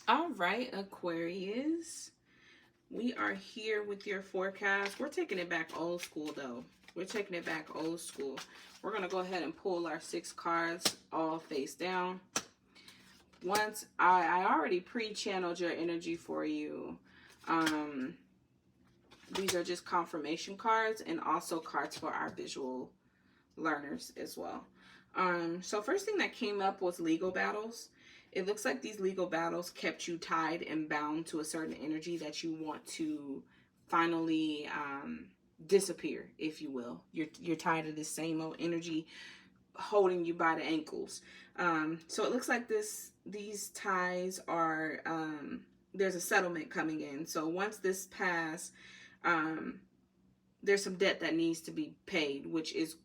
All right, Aquarius. We are here with your forecast. We're taking it back old school, though. We're taking it back old school. We're going to go ahead and pull our 6 cards all face down. Once I already pre-channeled your energy for you. Um, these are just confirmation cards and also cards for our visual learners as well. So first thing that came up was legal battles. It looks like these legal battles kept you tied and bound to a certain energy that you want to finally disappear, if you will. You're tied to this same old energy holding you by the ankles. So it looks like these ties are there's a settlement coming in. So once this pass, um, there's some debt that needs to be paid, which is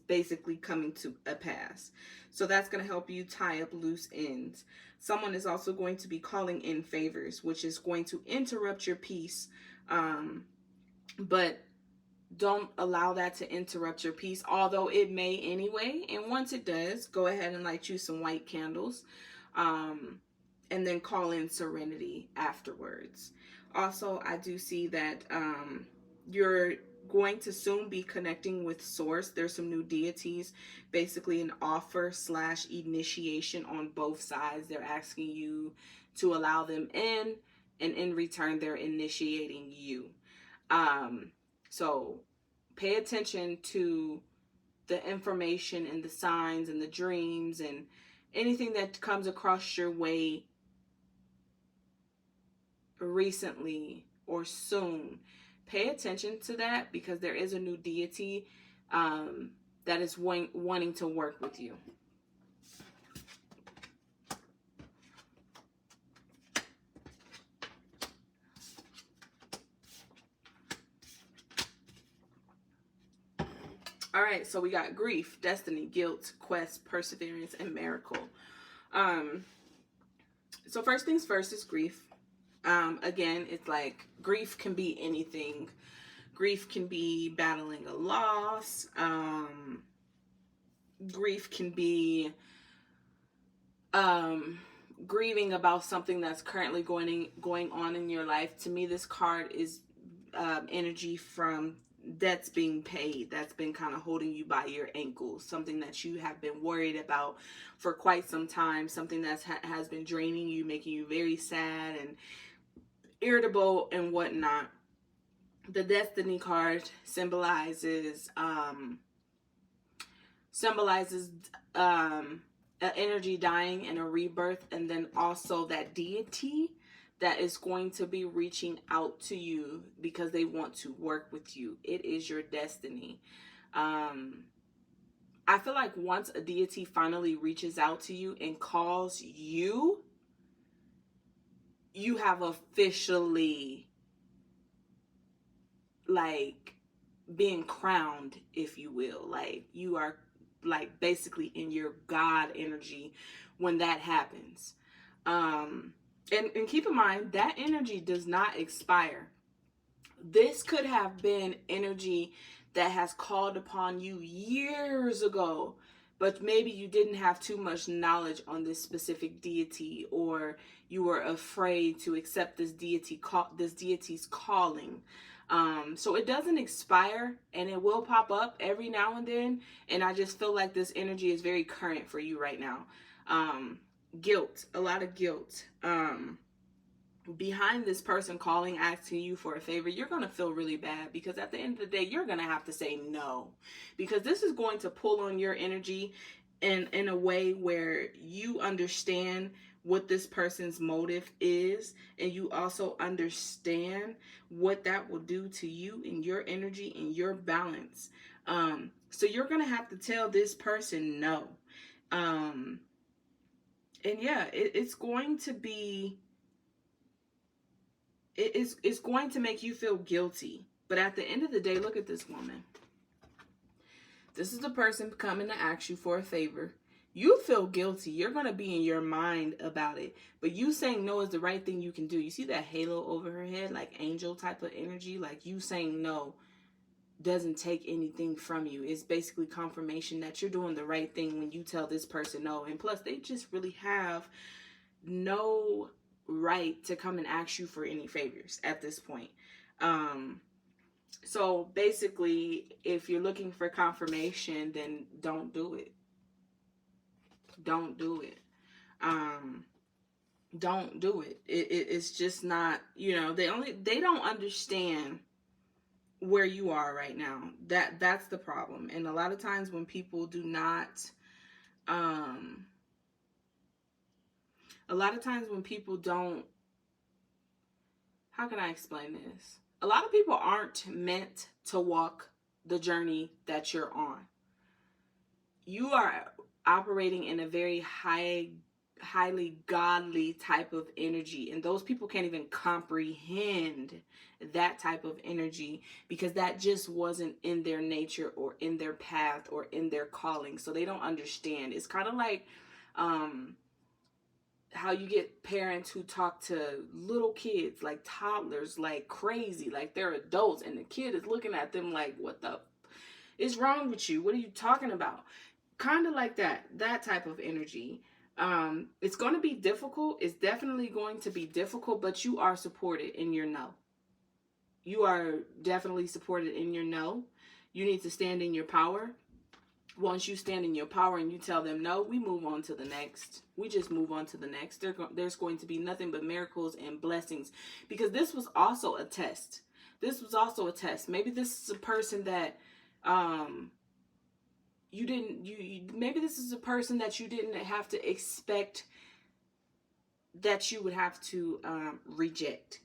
basically coming to a pass. So that's going to help you tie up loose ends. Someone is also going to be calling in favors, which is going to interrupt your peace. But don't allow that to interrupt your peace, although it may anyway. And once it does, go ahead and light you some white candles. And then call in serenity afterwards. Also, I do see that you're going to soon be connecting with source. There's some new deities, basically an offer slash initiation on both sides. They're asking you to allow them in, and in return they're initiating you. So pay attention to the information and the signs and the dreams and anything that comes across your way recently or soon. Pay attention to that, because there is a new deity that is wanting to work with you. All right, so we got grief, destiny, guilt, quest, perseverance, and miracle. So first things first is grief. Again, it's like grief can be anything. Grief can be battling a loss. Grief can be grieving about something that's currently going on in your life. To me, this card is energy from debts being paid, that's been kind of holding you by your ankles, something that you have been worried about for quite some time, something that has been draining you, making you very sad and irritable and whatnot. The destiny card symbolizes an energy dying and a rebirth, and then also that deity that is going to be reaching out to you because they want to work with you. It is your destiny. I feel like once a deity finally reaches out to you and calls you, you have officially, like, being crowned, if you will. Like, you are, like, basically in your God energy when that happens. And keep in mind, that energy does not expire. This could have been energy that has called upon you years ago, but maybe you didn't have too much knowledge on this specific deity, or you were afraid to accept this deity's calling. So it doesn't expire, and it will pop up every now and then. And I just feel like this energy is very current for you right now. Guilt, a lot of guilt. Behind this person calling, asking you for a favor, you're going to feel really bad, because at the end of the day, you're going to have to say no, because this is going to pull on your energy in a way where you understand what this person's motive is, and you also understand what that will do to you and your energy and your balance. So you're going to have to tell this person no. And yeah, it's going to be, it's going to make you feel guilty. But at the end of the day, look at this woman. This is the person coming to ask you for a favor. You feel guilty. You're going to be in your mind about it. But you saying no is the right thing you can do. You see that halo over her head, like angel type of energy? Like, you saying no doesn't take anything from you. It's basically confirmation that you're doing the right thing when you tell this person no. And plus, they just really have no right to come and ask you for any favors at this point. So basically, if you're looking for confirmation, then don't do it. Don't do it. Don't do it. It's just not, they don't understand where you are right now. That's the problem. And a lot of times when people do not, a lot of times when people don't, how can I explain this? A lot of people aren't meant to walk the journey that you're on. You are operating in a very highly godly type of energy, and those people can't even comprehend that type of energy because that just wasn't in their nature or in their path or in their calling. So they don't understand. It's kind of like how you get parents who talk to little kids, like toddlers, like crazy, like they're adults, and the kid is looking at them like, what the is wrong with you? What are you talking about? Kind of like that type of energy. It's going to be difficult. It's definitely going to be difficult, but you are supported in your no. You are definitely supported in your no. You need to stand in your power. Once you stand in your power and you tell them no, we move on to the next. We just move on to the next. There's going to be nothing but miracles and blessings, because this was also a test. This was also a test. Maybe this is a person that maybe this is a person that you didn't have to expect that you would have to reject.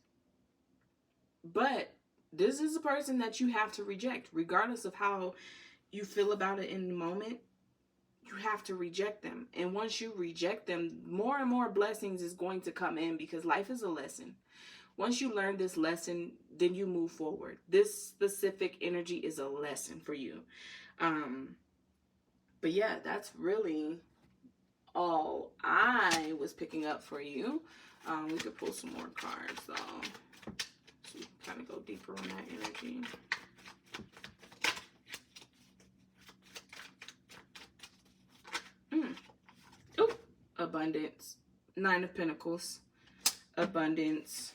But this is a person that you have to reject, regardless of how you feel about it in the moment. You have to reject them. And once you reject them, more and more blessings is going to come in, because life is a lesson. Once you learn this lesson, then you move forward. This specific energy is a lesson for you. But yeah, that's really all I was picking up for you. We could pull some more cards though, so we can kind of go deeper on that energy. Oh, abundance. 9 of Pentacles. Abundance.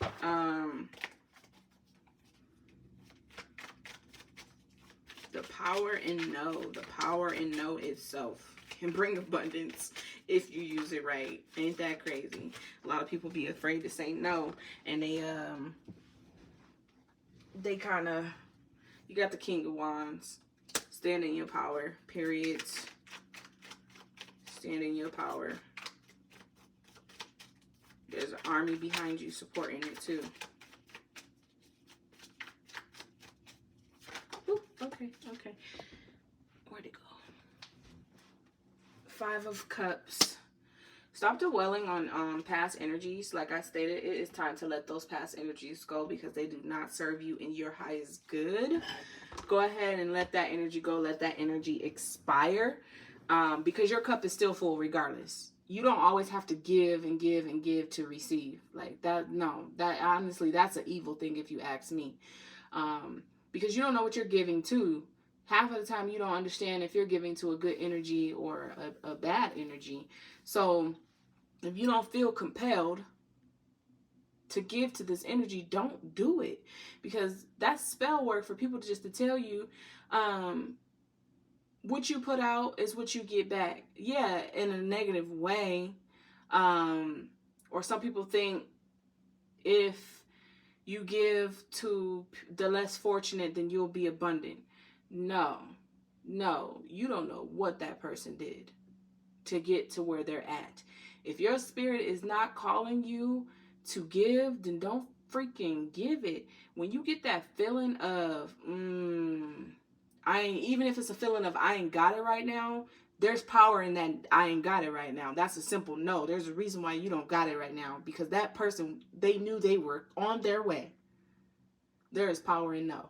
The power in no. The power in no itself can bring abundance if you use it right. Ain't that crazy? A lot of people be afraid to say no, and they kind of, you got the King of Wands. Stand in your power, period. Stand in your power. There's an army behind you supporting it too. Ooh, okay. Where'd it go? 5 of Cups. Stop dwelling on past energies. Like I stated, it is time to let those past energies go, because they do not serve you in your highest good. Go ahead and let that energy go. Let that energy expire, because your cup is still full regardless. You don't always have to give and give and give to receive. Like that, no. That honestly, that's an evil thing if you ask me. Because you don't know what you're giving to. Half of the time you don't understand if you're giving to a good energy or a bad energy. So if you don't feel compelled to give to this energy, don't do it. Because that's spell work for people to tell you, what you put out is what you get back. Yeah, in a negative way. Or some people think if you give to the less fortunate, then you'll be abundant. No, you don't know what that person did to get to where they're at. If your spirit is not calling you to give, then don't freaking give it. When you get that feeling of, even if it's a feeling of I ain't got it right now, there's power in that I ain't got it right now. That's a simple no. There's a reason why you don't got it right now, because that person, they knew they were on their way. There is power in no.